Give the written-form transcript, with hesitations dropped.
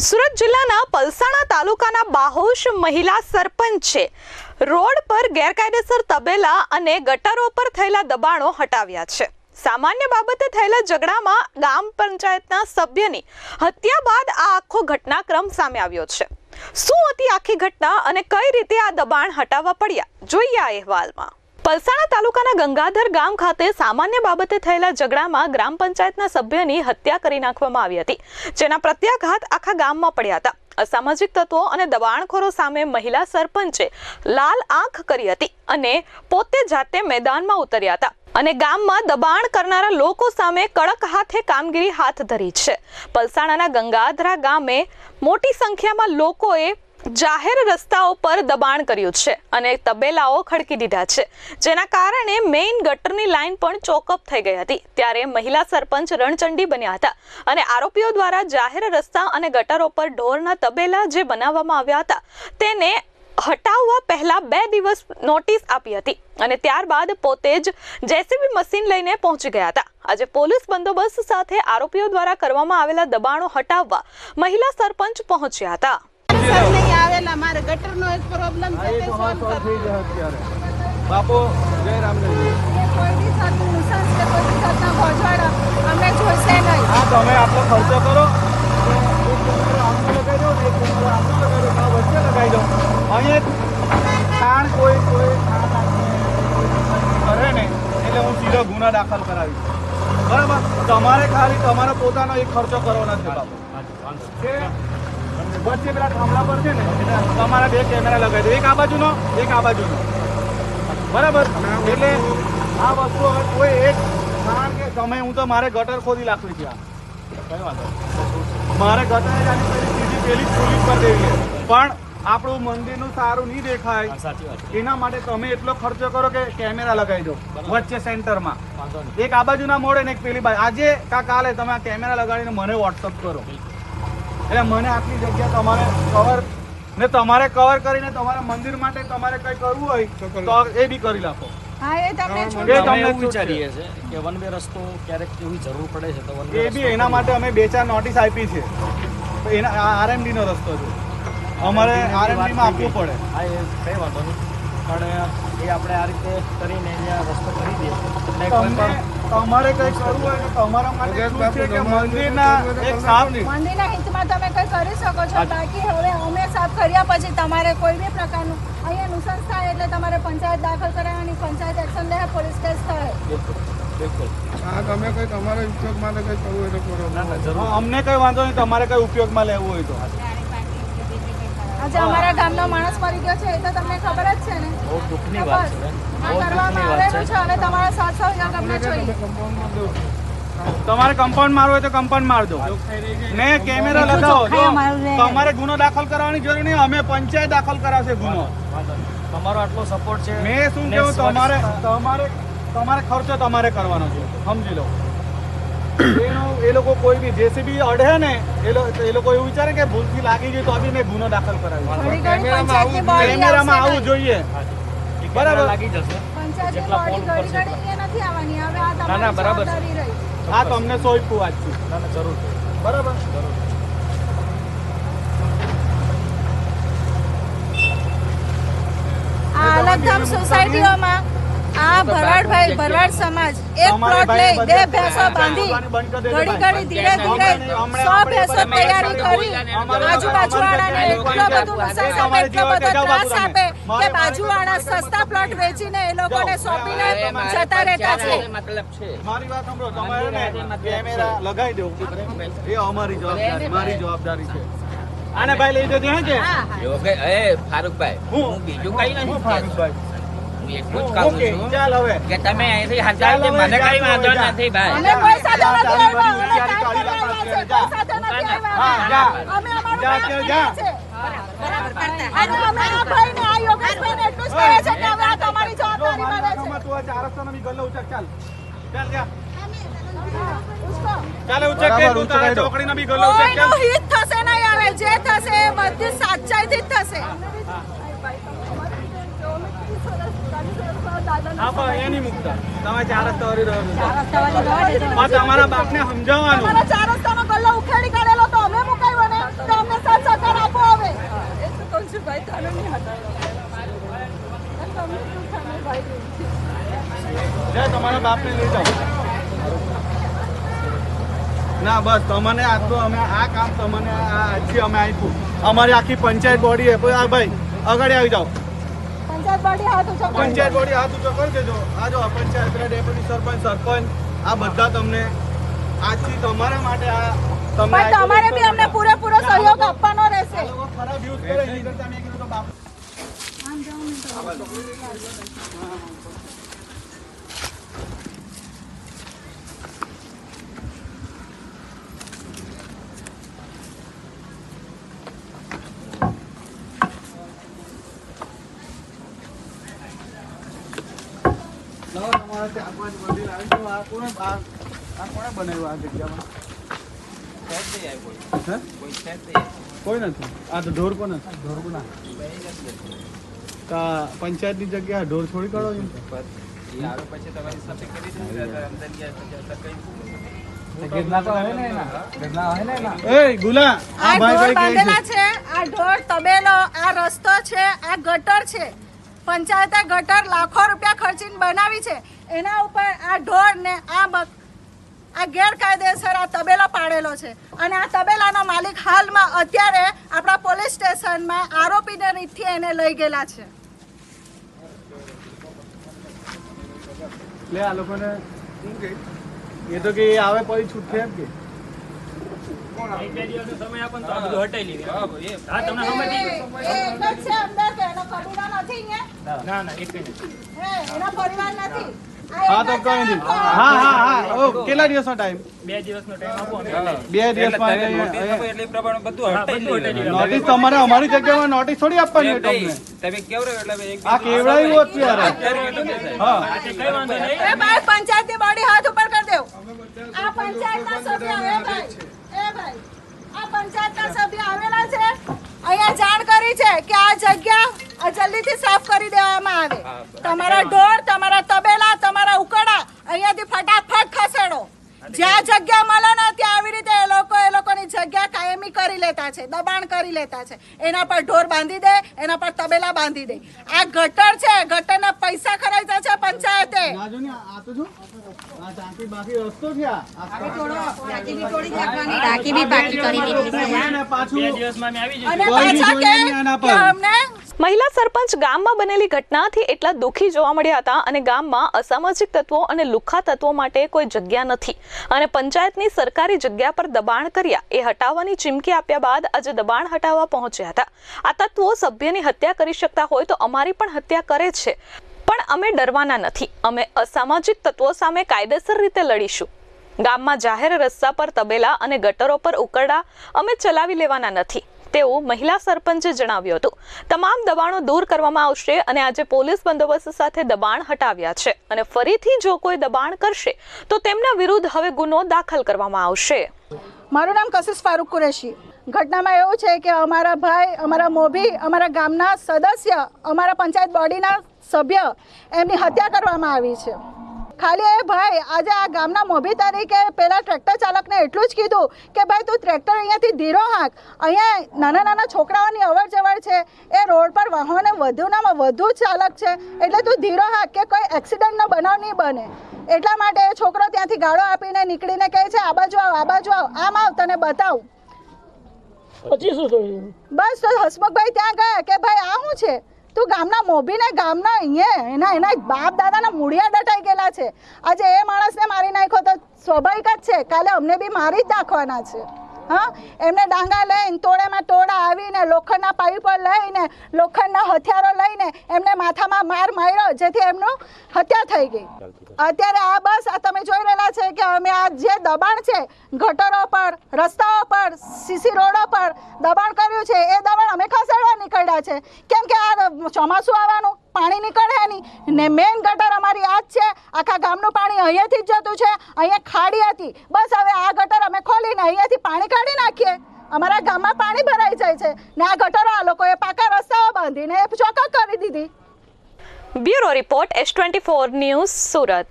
સુરત જિલ્લાના પલસાણા તાલુકાના બાહોશ મહિલા સરપંચે રોડ પર ગેરકાયદેસર તબેલા અને ગટરો પર થયેલા દબાણો હટાવ્યા છે। સામાન્ય બાબતે થયેલા ઝઘડામાં ગામ પંચાયતના સભ્યની હત્યા બાદ આ આખો ઘટનાક્રમ સામે આવ્યો છે। શું હતી આખી ઘટના અને કઈ રીતે આ દબાણ હટાવવા પડ્યા, જોઈએ આ અહેવાલમાં। પલસાણા તાલુકાના ગંગાધર ગામ ખાતે સામાન્ય બાબતે થયેલા ઝઘડામાં ગ્રામ પંચાયતના સભ્યની હત્યા કરી નાખવામાં આવી હતી, જેના પ્રત્યાઘાત આખા ગામમાં પડ્યા હતા। અસામાજિક તત્વો અને દબાણખોરો સામે મહિલા સરપંચે લાલ આંખ કરી હતી અને પોતે જાતે મેદાનમાં ઉતર્યા હતા અને ગામમાં દબાણ કરનારા લોકો સામે કડક હાથે કામગીરી હાથ ધરી છે। પલસાણાના ગંગાધરા ગામે મોટી સંખ્યામાં લોકોએ જાહેર રસ્તાઓ પર દબાણ કર્યું છે અને તબેલાઓ ખડકી દીધા છે, જેના કારણે મેઇન ગટરની લાઈન પણ ચોકઅપ થઈ ગઈ હતી। ત્યારે મહિલા સરપંચ રણચંડી બન્યા હતા અને આરોપીઓ દ્વારા જાહેર રસ્તા અને ગટરો પર ઢોરના તબેલા જે બનાવવામાં આવ્યા હતા તેને હટાવવા પહેલા 2 દિવસ નોટિસ આપી હતી અને ત્યારબાદ પોતે જ જેસીબી મશીન લઈને પહોંચી ગયા હતા। આજે પોલીસ બંદોબસ્ત સાથે આરોપીઓ દ્વારા કરવામાં આવેલા દબાણો હટાવવા મહિલા સરપંચ પહોંચ્યા હતા। नहीं आवेला मारे गटर नो एक प्रॉब्लम છે તે સોલ્વ કરો। બાપો જય રામદેવ કોઈ બી સાતું નુકસાન છે, કોઈ બી સાતના ભોજવાડા અમે જોઈશે નહીં। હા તમે આટલો ખર્ચો કરો, એક કેમેરો આમને લગાવી દો ને એક કેમેરો આમને લગાવી દો, આ વચ્ચે લગાવી દો। અહીંયા ખાણ કોઈ ખાણ કરે ને એટલે હું સીધો ગુના દાખલ કરાવીશ, બરાબર? તમારે ખાલી તમારો પોતાનો એક ખર્ચો કરવાનો છે બાપુ। વચ્ચે પેલા થાંભલા પર છે ને તમારા 2 કેમેરા લગાવી દો, એક આ બાજુનો એક આ બાજુનો, બરાબર? એટલે આ વસ્તુ હવે કોઈ એક કારણ કે તમે હું તો મારે ગટર ખોદી નાખવી છે, કઈ વાંધો મારે ગટર જાની સીધી પેલી ખોલી પર દેવી છે, પણ આપણું મંદિરનું સારું નહીં દેખાય એના માટે તમે એટલો ખર્ચો કરો કે કેમેરા લગાવી દો વચ્ચે સેન્ટરમાં, એક આ બાજુના મોડે ને એક પેલી બાજુ। આજે કાલે તમે આ કેમેરા લગાડીને મને વોટ્સઅપ કરો એટલે મને આટલી જગ્યા તમારે કવર ને તમારે કવર કરીને તમારા મંદિર માટે તમારે કંઈ કરવું હોય તો એ બી કરી નાખો। હા એ તમને અમે એવું વિચારીએ છે કે વન વે રસ્તો ક્યારેક એવી જરૂર પડે છે તો વન વે એ બી એના માટે અમે 2-4 નોટિસ આપી છે, એના આરએમડી નો રસ્તો છે, અમારે આરએમડી માં આપવું પડે। હા એ કઈ વાંધો નહીં, પણ એ આપણે આ રીતે કરીને અહીંયા રસ્તો કરી દઈએ એટલે કોઈ પણ તમારે કંઈ કરવું હોય તો તમારા માટે શું છે કે મંદિરના એક સાફ મંદિરના હિતમાં તમે કંઈ કરી શકો છો। બાકી હવે અમે સાફ કર્યા પછી તમારે કોઈ બી પ્રકારનું અહીંયા નુકસાન થાય એટલે તમારે પંચાયત દાખલ કરાવવાની, પંચાયત એક્શન લે, પોલીસ કેસ થાય। બિલકુલ હા તમે કંઈ તમારા ઉપયોગ માટે કંઈ કરવું હોય તો કરો। ના ના જરૂર અમને કંઈ વાંધો નહીં, તમારે કંઈ ઉપયોગમાં લેવું હોય તો। આજે અમારા ગામનો માણસ મરી ગયો છે એ તો તમને ખબર જ છે ને। બહુ દુઃખની વાત છે, આ બહુ કરવામાં દુઃખની વાત આવેલું છે। છે અને તમારા સાથ સહયોગ અમને જોઈએ। તમારે કમ્પાઉન્ડ મારવું હોય તો કમ્પાઉન્ડ મારજો ને કેમેરા લગાવો। જો તમારે ગુનો દાખલ કરવાની જરૂર નહીં, અમે પંચાયત દાખલ કરાવશે ગુનો। તમારો આટલો સપોર્ટ છે। મેં શું કહ્યું, તમારે તમારે તમારે ખર્ચો તમારે કરવાનો છે, સમજી લો। એ લોકો કોઈ બી જેસીબી અડે ને એ લોકો એવું વિચારે કે ભૂલથી લાગી ગઈ તો બી મેં ગુનો દાખલ કરાવી, કેમેરામાં આવવું જોઈએ, બરાબર? લાગી જશે જેટલા પોલ ઉપર છે નથી આવવાની હવે આ ના, ના, બરાબર છે। તમારી રહી। આ તમને સોંપ્યું વાતચીત, ના ના જરૂર બરાબર? આ અલગધામ સોસાયટીઓમાં આ ભરવાડભાઈ ભરવાડ સમાજ એક પ્લોટ લઈ 2 ભેંસો બાંધી ઘડી ધીરે 100 ભેંસો તૈયારી કરી આજુબાજુવાળાને એટલો બધું નુકસાન આપે, એટલો બધો ત્રાસ આપે કે બાજુવાળા સસ્તા પ્લોટ વેચીને એ લોકોને સોંપીને જતા રહેતા છે। મારી વાત સાંભળો, તમારે ને કેમેરા લગાવી દેવું એ અમારી જવાબદારી, મારી જવાબદારી છે। આને ભાઈ લઈ જજો હે કે જો કે એ ફારૂકભાઈ હું બીજું કઈ નથી ફારૂકભાઈ હું એટલું જ કહું છું ચાલ હવે કે તમે અહીંથી હટાવી દે, મને કઈ વાંધો નથી ભાઈ। અમે કોઈ સાથે નથી આવ્યા, અમે કામ કરવા આવ્યા છે, કોઈ સાથે નથી આવ્યા। અમે અમારું કામ કરીએ છીએ। અને અમે આ ભાઈને, આ યોગેશભાઈને એટલું જ કહે છે કે હવે આ તમારી જવાબદારી બને છે। તું આ 4 રસ્તાનો બી ગલ્લો ઉચક, ચાલ ચાલ જા ઉસકો ચાલે ઉચક કે તું તારા ચોકડીનો બી ગલ્લો ઉચક, ચાલ। કોઈનું હિત થશે નહીં, હવે જે થશે એ બધી સાચાઈથી જ થશે। હા પણ એ નહીં મુકતા, તમે 4 રસ્તા વળી રહ્યો છો, તમારા બાપને સમજાવવાનું। તમારા 4 રસ્તાનો ગલ્લો ઉખેડી કાઢેલો તો અમે મુકાયો ને, તો અમને તમારા બાપને લઈ જાઓ. ના બસ તમને આટલું અમે આ કામ તમને આજથી અમે આપ્યું. અમારી આખી પંચાયત બોડી આ ભાઈ આગળ આવી જાઓ. પંચાયત બોડી હાથ ઊંચો કરી પંચાયત બોડી હાથ ઊંચો કરી દેજો. આ જો પંચાયત ડેપ્યુટી સરપંચ આ બધા તમને આજથી તમારા માટે આ તમને પણ તમારે બી અમને પૂરેપૂરો સહયોગ આપવાનો રહેશે. આ લોકો ખરાબ યુઝ કરે એની કરતા મેં કીધું તો બાપ તમારા ત્યાં પાંચ મંદિર આવી તો આ કોણે બનાવ્યું આ જગ્યામાં? હે? કોઈ નથી. આ તો ઢોર કોને? ઢોર કોના? પંચાયતની જગ્યા ઢોર છોડી કાઢો એમ? એ ગુલા આ ઢોર બાંધેલા છે, આ ઢોર તબેલો, આ રસ્તો છે, આ ગટર છે. પંચાયતે ગટર લાખો રૂપિયા ખર્ચીને બનાવી છે. એના ઉપર આ ઢોર ને આ ગેરકાયદેસર આ તબેલો પાડેલો છે. અને આ તબેલાનો માલિક હાલમાં અત્યારે આપણા પોલીસ સ્ટેશનમાં આરોપીને રીતથી એને લઈ ગયેલા છે. લે આ લોકોને શું કે એ તો કે આવે પછી છૂટશે એમ કે હા તો કઈ નહીં. હા કેટલા દિવસનો ટાઈમ? 2 દિવસનો ટાઈમ આપો. 2 દિવસમાં નોટિસ તમારે અમારી જગ્યામાં નોટિસ થોડી આપવાની હોય તમને. તમે કેવડો એટલે આ કેવડાયું અત્યારે. હા એ ભાઈ પંચાયતની બોડી હાથ ઉપર કરી દેવ. આ પંચાયતના સભ્ય એ ભાઈ આ પંચાયતના સભ્ય આવેલા છે. અહીંયા જાણ કરી છે કે આ જગ્યા જલ્દીથી સાફ કરી દેવામાં આવે. તમારા ઢોર, તમારા તબેલા, તમારા ઉકડા અહીંયાથી ફટાફટ ખસેડો. જ્યાં જગ્યા મળે ને ત્યાં આવી રીતે એ લોકોની જગ્યા કાયમી કરી લેતા છે, દબાણ કરી લેતા છે. એના પર ઢોર બાંધી દે, એના પર તબેલા બાંધી દે. આ ગટર છે, ગટરના પૈસા ખર્ચ્યા છે પંચાયતે. નાજો ને આ તો જો આ ચાકી બાકી રસ્તો છે. આ ટાંકી બી બાકી કરી દીધી છે. અને પાછું અને પાછા કે અમને મહિલા સરપંચ ગામમાં બનેલી ઘટનાથી એટલા દુઃખી જોવા મળ્યા હતા અને ગામમાં અસામાજિક તત્વો અને લુખ્ખા તત્વો માટે કોઈ જગ્યા નથી અને પંચાયતની સરકારી જગ્યા પર દબાણ કર્યા એ હટાવવાની ચીમકી આપ્યા બાદ આજે દબાણ હટાવવા પહોંચ્યા હતા. આ તત્વો સભ્યની હત્યા કરી શકતા હોય તો અમારી પણ હત્યા કરે છે, પણ અમે ડરવાના નથી. અમે અસામાજિક તત્વો સામે કાયદેસર રીતે લડીશું. ગામમાં જાહેર રસ્તા પર તબેલા અને ગટરો પર ઉકરડા અમે ચલાવી લેવાના નથી તેવું મહિલા સરપંચે જણાવ્યું હતું. તમામ દબાણો દૂર કરવામાં આવશે અને આજે પોલીસ બંદોબસ્ત સાથે દબાણ હટાવ્યા છે અને ફરીથી જો કોઈ દબાણ કરશે તો તેમના વિરુદ્ધ હવે ગુનો દાખલ કરવામાં આવશે. મારું નામ કશિશ ફારૂક કુરેશી. ઘટનામાં એવું છે કે અમારા ભાઈ, અમારા મોભી, અમારા ગામના સદસ્ય, અમારા પંચાયત બોડીના સભ્ય એમની હત્યા કરવામાં આવી છે. ખાલી એ ભાઈ આજે આ ગામના મોભી તરીકે પેલા ટ્રેક્ટર ચાલકને એટલું જ કીધું કે ભાઈ તું ટ્રેક્ટર અહીંયાથી ધીરો હાંક. અહીંયા નાના છોકરાઓની અવર જવર છે, એ રોડ પર વાહનો વધુ ચાલક છે, એટલે તું ધીરો હાંક કે કોઈ એક્સિડન્ટનો બનાવ નહીં બને. એટલા માટે એ છોકરો ત્યાંથી ગાળો આપીને નીકળીને કહે છે આ બાજુ આવ, આમ આવ, તને બતાવ. પછી શું થયું? બસ તો હસમુખભાઈ ત્યાં ગયા કે ભાઈ આ શું છે? તું ગામના મોભીને ગામના અહીંયા એના બાપ દાદાના મૂળિયા દટાઈ ગયેલા છે. આજે એ માણસને મારી નાખ્યો તો સ્વાભાવિક જ છે, કાલે અમને બી મારી જ નાખવાના છે. હા, એમને ડાંગા લઈને તોડેમાં તોડા આવીને લોખંડના પાઇપો લઈને લોખંડના હથિયારો લઈને એમને માથામાં માર માર્યો જેથી એમનું હત્યા થઈ ગઈ. અત્યારે આ બસ આ તમે જોઈ રહેલા છે કે અમે આ જે દબાણ છે ગટરો પર, રસ્તાઓ પર, સીસી રોડો પર દબાણ કર્યું છે એ દબાણ અમે ખસેડવા નીકળ્યા છે. કેમ કે આ ચોમાસું આવવાનું, પાણી નીકળે નહીં ને મેઇન ગટર અમારી આ જ છે. આખા ગામનું પાણી અહીંયાથી જ જતું છે. અહીંયા ખાડી હતી, બસ હવે આ ગટર અમે ખોલીને અહીંયાથી પાણી કાઢી નાખીએ. અમારા ગામમાં પાણી ભરાઈ જાય છે ને આ ગટરો આ લોકોએ પાકા રસ્તાઓ બાંધીને ચોખ્ખા કરી દીધી. Bureau report S24 news Surat.